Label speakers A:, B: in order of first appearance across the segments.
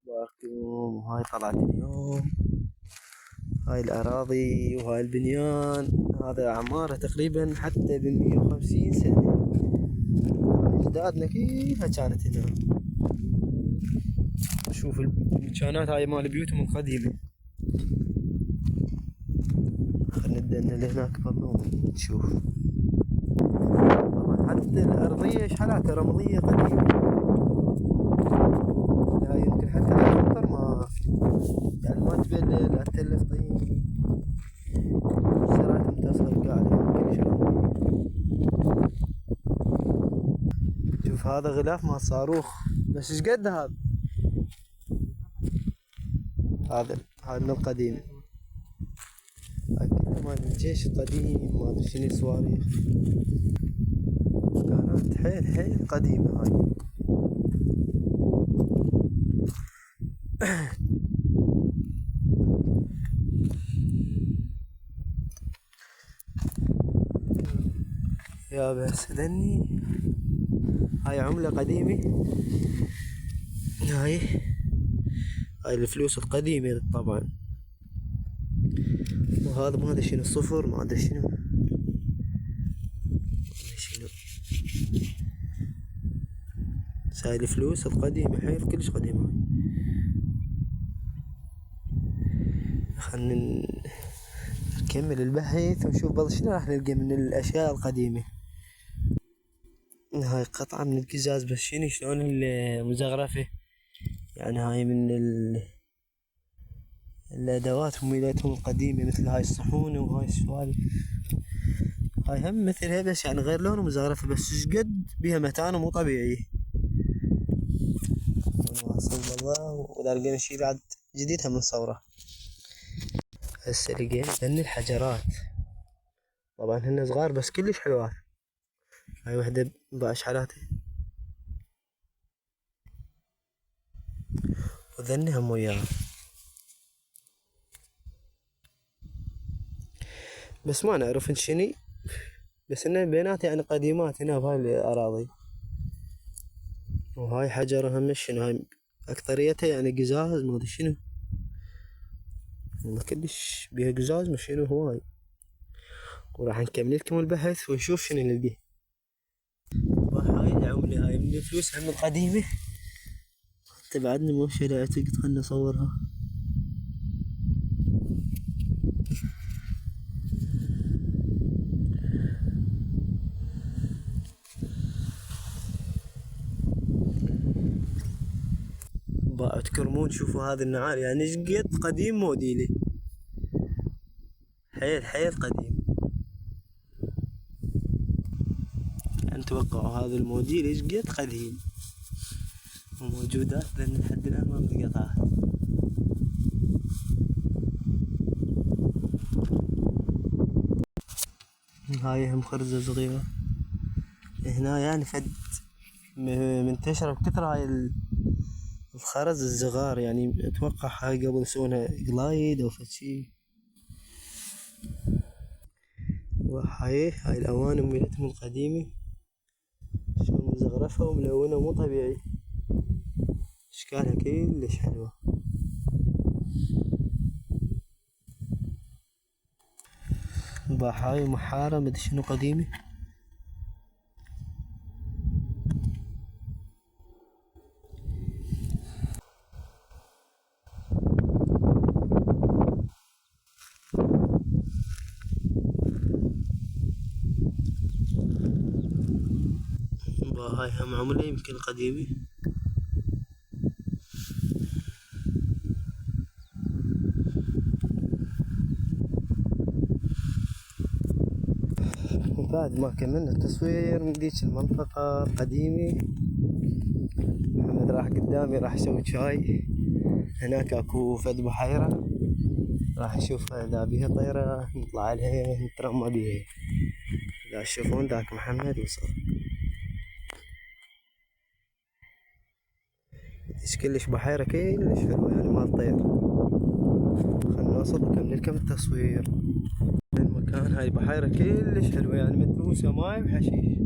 A: أخباركم؟ وهاي طلعت اليوم. هاي الأراضي وهاي البنيان، هذا أعماره تقريبا حتى ب150 سنة. أجدادنا كلها كانت هنا. شوف المكانات هاي مال بيوتهم القديمة. خلنا ندنا لهناك برضو نشوف. طبعا حتى الأرضية شحالاتها رملية قديمة. لا يمكن حتى الأمطر يعني ما تبلل لا تلف طين. الشرايط متصل قاعدة كلش رملية. شوف هذا غلاف مال صاروخ، بس ايش قد هذا؟ هذا من القديم. هاي كلها مال الجيش القديم، ما ادري شنو صواريخ. كانت حيل قديمة هاي. يا بس ذني هاي عملة قديمة. هاي الفلوس القديمة طبعا. وهذا ما ادري شنو الصفر، ما ادري شنو. هاي الفلوس القديمة حيل كلش قديمة. خلنا نكمل البحث ونشوف بعض شنو راح نلقى من الأشياء القديمة. هاي قطعة من القزاز، بس شنو شلون المزغرفة. يعني هاي من الأدوات ميلاتهم القديمة، مثل هاي الصحون وهاي السوالف. هاي هم مثلها، بس يعني غير لون ومزغرفة، بس ايش قد بيها متانة مو طبيعي. صلى الله. وإذا لقينا شي بعد جديد هم نصوره. هسه لقينا ذن الحجرات، طبعا هن صغار بس كلش حلوات. هاي وحدة بأشعلاتها، وذن هم وياها. بس ما نعرف شني، بس انه بينات يعني قديمات هنا بهاي الأراضي. وهاي حجرة هم شنو، هاي أكثريتها يعني قزاز، ما أدري شنو. ما كلش بيها قزاز، ما شنو هواي. وراح نكمل لكم البحث ونشوف شنو نلقيه. هاي العملة هاي من الفلوس هم القديمة. تبعدني مو شي لا اعتقد. خلنا نصورها. باعت كرمون. شوفوا هذا النعال يعني ايش قد قديم موديلي. حيل قديم. يعني توقعوا هذا الموديل ايش قد قديم. وموجودات لان لحد الان ما انقطعت. هاي هم خرزة صغيرة هنا، يعني فد منتشرة بكثرة هاي الخرز الصغار. يعني اتوقع هاي قبل يسوونها قلايد او فشي. وهاي الاواني مالتهم القديمة، شلون مزغرفة وملونة مو طبيعي. اشكالها كلش حلوة. هاي محارة مدري شنو قديمة. هاي هم عملة يمكن قديمة. بعد ما كملنا التصوير من ديك المنطقة القديمة، محمد راح قدامي راح يسوي شاي. هناك اكو فد بحيرة، راح نشوف اذا بيها طيرة نطلع لها نترمى بيها. اذا تشوفون ذاك محمد وصل. ايش كلش بحيرة كلش حلوة يعني مال طير. خلنا نوصل ونكمل لكم التصوير. المكان هاي بحيرة كلش حلوة، يعني متروسة ماي وحشيش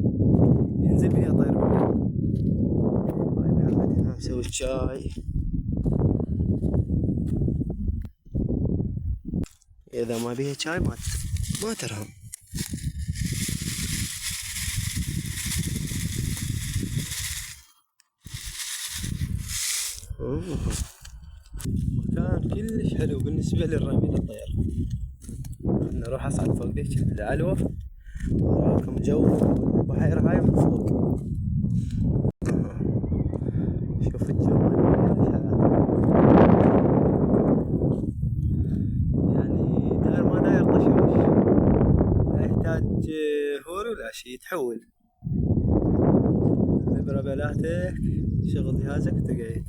A: ينزل بيها طير. هاي محمد هنا مسوي الشاي. إذا ما بيها شاي ما ترهم. مكان كلش حلو بالنسبة للرمي للطير. نروح أصعد فوق ذيك العلوة وراكم جو البحيرة هاي من فوق. شوف الجو يعني داير ما داير طشوش، لا يحتاج هور ولا شي، يتحول الإبرة بلاتك شغل جهازك وتقعد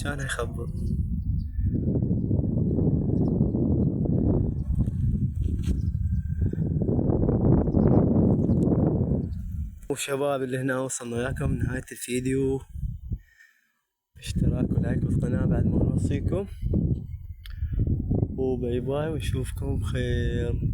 A: كان يخبط. وشباب اللي هنا وصلنا وياكم نهاية الفيديو، اشتراك ولايك بالقناة بعد ما نوصيكم، وباي باي ونشوفكم بخير.